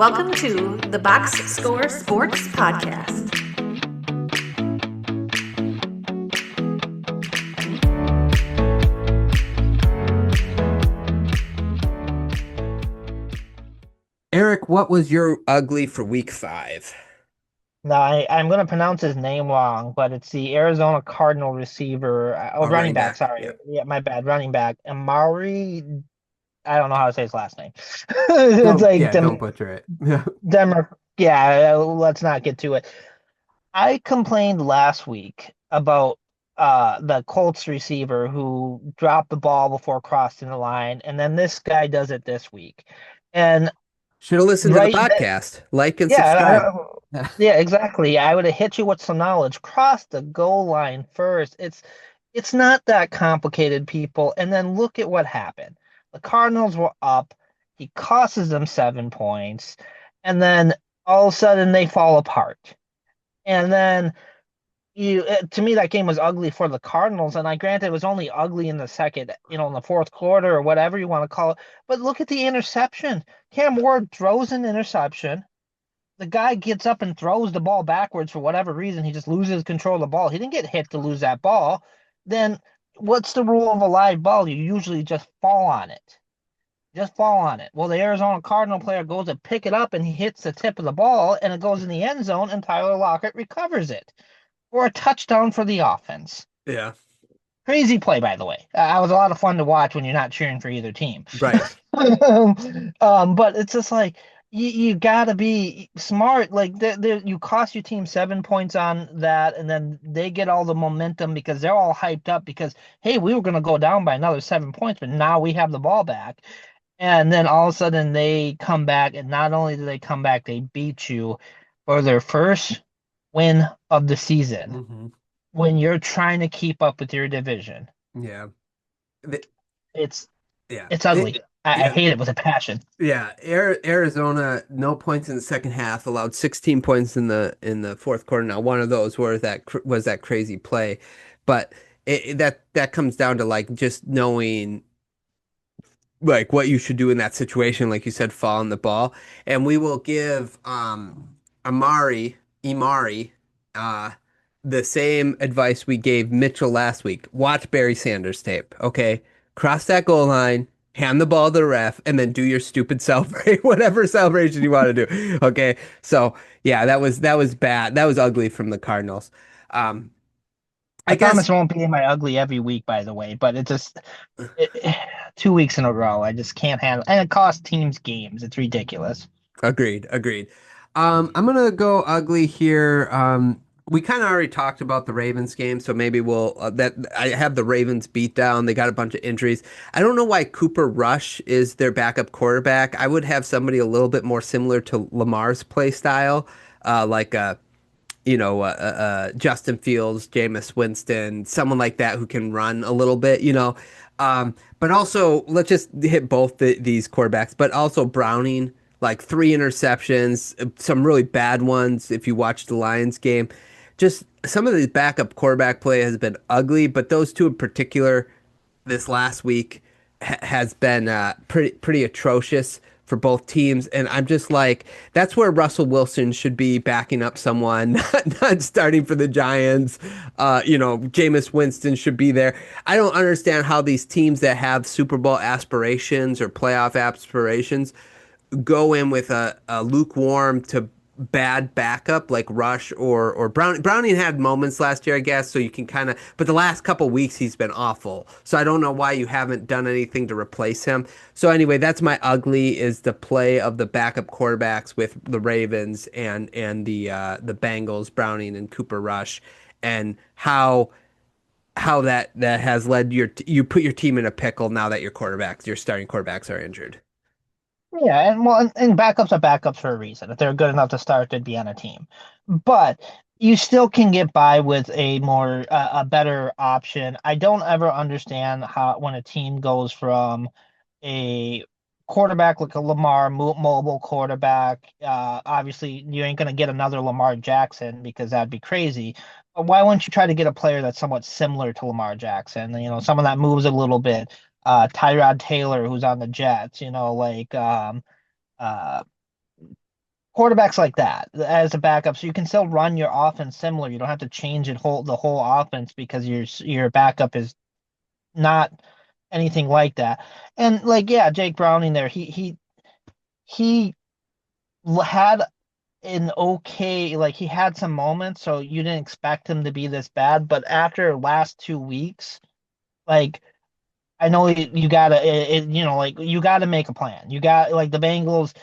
Welcome to the Box Score Sports Podcast. Erik, what was your ugly for week 5? Now, I'm going to pronounce his name wrong, but it's the Arizona Cardinal receiver, Oh, running running back, back. sorry. Yep. Yeah, my bad, running back. Amari, I don't know how to say his last name. It's like Don't butcher it. Yeah. yeah, let's not get to it. I complained last week about the Colts receiver who dropped the ball before crossing the line, and then this guy does it this week. And Should have listened to the right podcast. Like and Yeah, subscribe. yeah, exactly. I would have hit you with some knowledge. Cross the goal line first. It's not that complicated, people. And then look at what happened. The Cardinals were up. He costs them 7 points, and then all of a sudden they fall apart. And then to me, that game was ugly for the Cardinals. And I granted it was only ugly in the second, in the fourth quarter or whatever you want to call it. But look at the interception. Cam Ward throws an interception. The guy gets up and throws the ball backwards for whatever reason. He just loses control of the ball. He didn't get hit to lose that ball. Then what's the rule of a live ball? You usually just fall on it. Just fall on it. Well, the Arizona Cardinal player goes to pick it up and he hits the tip of the ball and it goes in the end zone and Tyler Lockett recovers it for a touchdown for the offense. Yeah. Crazy play, by the way. It was a lot of fun to watch when you're not cheering for either team. Right. But it's just like you gotta be smart. Like you cost your team 7 points on that, and then they get all the momentum because they're all hyped up because hey, we were gonna go down by another 7 points, but now we have the ball back. And then all of a sudden they come back, and not only do they come back, they beat you for their first win of the season hmm when you're trying to keep up with your division. Yeah. The- It's yeah. it's ugly. I Yeah. hate it with a passion. Yeah. Arizona, no points in the second half, allowed 16 points in the fourth quarter. Now, one of those was that crazy play, but that comes down to like just knowing like what you should do in that situation, like you said, fall on the ball. And we will give Imari, uh, the same advice we gave Mitchell last week. Watch Barry Sanders tape, okay? Cross that goal line, hand the ball to the ref, and then do your stupid celebrate, whatever celebration you want to do. Okay. So yeah, that was bad. That was ugly from the Cardinals. Um, I I guess promise it won't be in my ugly every week, by the way, but it just 2 weeks in a row. I just can't handle, and it costs teams games. It's ridiculous. agreed. I'm gonna go ugly here. We kind of already talked about the Ravens game, so maybe we'll that I have the Ravens beat down. They got a bunch of injuries. I don't know why Cooper Rush is their backup quarterback. I would have somebody a little bit more similar to Lamar's play style, like Justin Fields, Jameis Winston, someone like that who can run a little bit. But also, let's just hit both these quarterbacks, but also Browning, like 3 interceptions, some really bad ones if you watch the Lions game. Just some of the backup quarterback play has been ugly, but those two in particular this last week has been pretty atrocious for both teams, and I'm just like, that's where Russell Wilson should be backing up someone, not starting for the Giants. Jameis Winston should be there. I don't understand how these teams that have Super Bowl aspirations or playoff aspirations go in with a lukewarm to bad backup like Rush or Browning had moments last year, I guess, so you can kind of, but the last couple weeks he's been awful. So I don't know why you haven't done anything to replace him. So anyway, that's my ugly is the play of the backup quarterbacks with the Ravens and the Bengals, Browning and Cooper Rush, and how that has led you put your team in a pickle now that your starting quarterbacks are injured. Yeah, and well, and backups are backups for a reason. If they're good enough to start, they'd be on a team. But you still can get by with a better option. I don't ever understand how when a team goes from a quarterback like a mobile quarterback. Obviously, you ain't gonna get another Lamar Jackson because that'd be crazy. But why wouldn't you try to get a player that's somewhat similar to Lamar Jackson? Someone that moves a little bit. Tyrod Taylor, who's on the Jets. Uh, quarterbacks like that as a backup, so you can still run your offense similar. You don't have to change the whole offense because your backup is not anything like that. And like, yeah, Jake Browning there, he had an okay, like he had some moments, so you didn't expect him to be this bad. But after last 2 weeks, like I know you gotta, like you gotta make a plan. You got like the Bengals,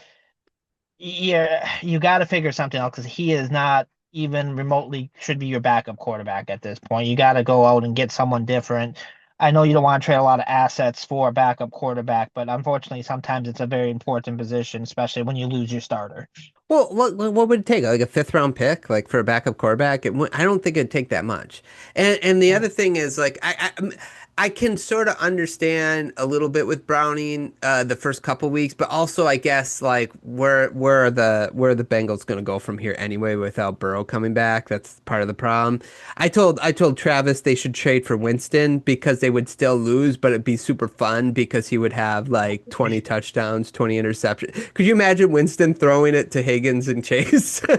yeah, you gotta figure something out because he is not even remotely should be your backup quarterback at this point. You gotta go out and get someone different. I know you don't want to trade a lot of assets for a backup quarterback, but unfortunately, sometimes it's a very important position, especially when you lose your starter. Well, what would it take? Like a fifth round pick, like for a backup quarterback? I don't think it'd take that much. And the other thing is like I can sort of understand a little bit with Browning the first couple weeks, but also I guess like where are the Bengals going to go from here anyway without Burrow coming back? That's part of the problem. I told Travis they should trade for Winston because they would still lose, but it'd be super fun because he would have like 20 touchdowns, 20 interceptions. Could you imagine Winston throwing it to Higgins and Chase? I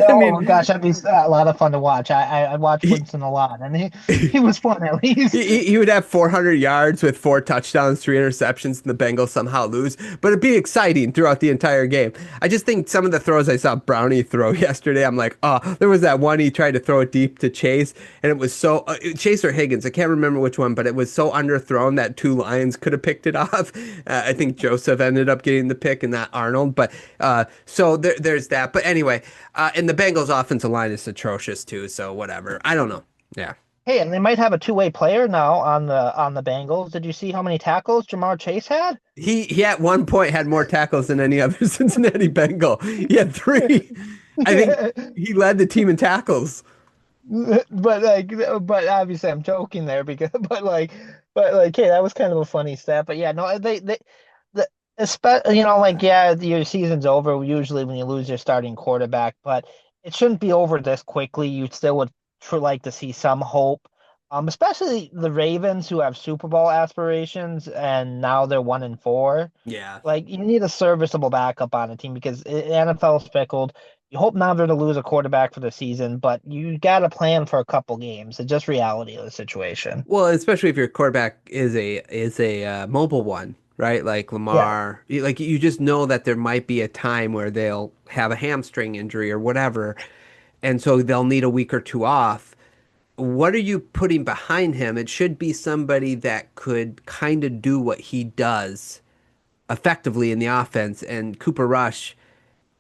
Oh mean, my gosh, that'd be a lot of fun to watch. I watch he, Winston a lot, and he was fun at least. he would have 400 yards with 4 touchdowns, 3 interceptions, and the Bengals somehow lose. But it'd be exciting throughout the entire game. I just think some of the throws I saw Brownie throw yesterday, I'm like, oh, there was that one he tried to throw it deep to Chase, and it was so Chase or Higgins, I can't remember which one, but it was so underthrown that 2 Lions could have picked it off. I think Joseph ended up getting the pick and not Arnold. But so there's that. But anyway, and the Bengals offensive line is atrocious too. So whatever. I don't know. Yeah. Hey, and they might have a two-way player now on the Bengals. Did you see how many tackles Jamar Chase had? He at one point had more tackles than any other Cincinnati Bengal. He had 3. I think he led the team in tackles. But obviously I'm joking there because but like hey, that was kind of a funny stat. But yeah, no, the especially like yeah, your season's over usually when you lose your starting quarterback, but it shouldn't be over this quickly. You still would like to see some hope. Especially the Ravens who have Super Bowl aspirations and now they're 1-4. Yeah. Like you need a serviceable backup on a team because NFL is fickle. You hope never to lose a quarterback for the season, but you got to plan for a couple games. It's just reality of the situation. Well, especially if your quarterback is a mobile one, right? Like Yeah. Lamar, like you just know that there might be a time where they'll have a hamstring injury or whatever, and so they'll need a week or two off. What are you putting behind him? It should be somebody that could kind of do what he does effectively in the offense, and Cooper Rush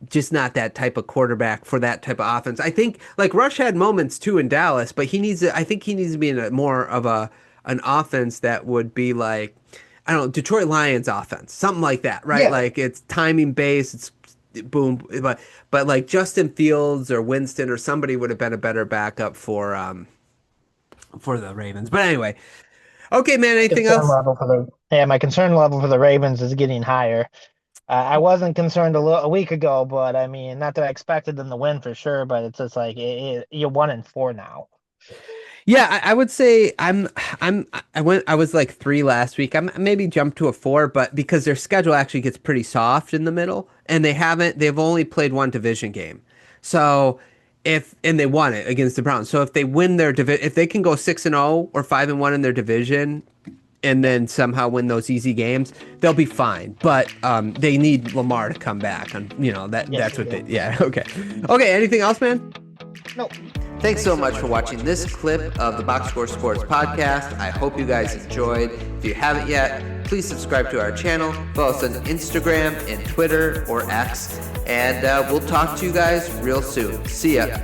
just not that type of quarterback for that type of offense. I think like Rush had moments too in Dallas, but I think he needs to be in a more of an offense that would be like, I don't know, Detroit Lions offense, something like that, right? Yeah. Like it's timing based, it's boom, but like Justin Fields or Winston or somebody would have been a better backup for the Ravens. But anyway, okay, man, anything Concern else? level for the yeah, my concern level for the Ravens is getting higher. I wasn't concerned a week ago, but I mean, not that I expected them to win for sure, but it's just like you're 1-4 now. Yeah, I would say I was like 3 last week. I'm maybe jumped to a 4, but because their schedule actually gets pretty soft in the middle, and they've only played one division game. So and they won it against the Browns. So if they win their division, if they can go 6-0 or 5-1 in their division, and then somehow win those easy games, they'll be fine. But they need Lamar to come back, and Yes, that's they what they. do. Yeah, okay, okay. Anything else, man? No. Thanks so much for watching this clip of the Box Score Sports podcast. I hope you guys enjoyed. If you haven't yet, please subscribe to our channel. Follow us on Instagram and Twitter or X. And we'll talk to you guys real soon. See ya.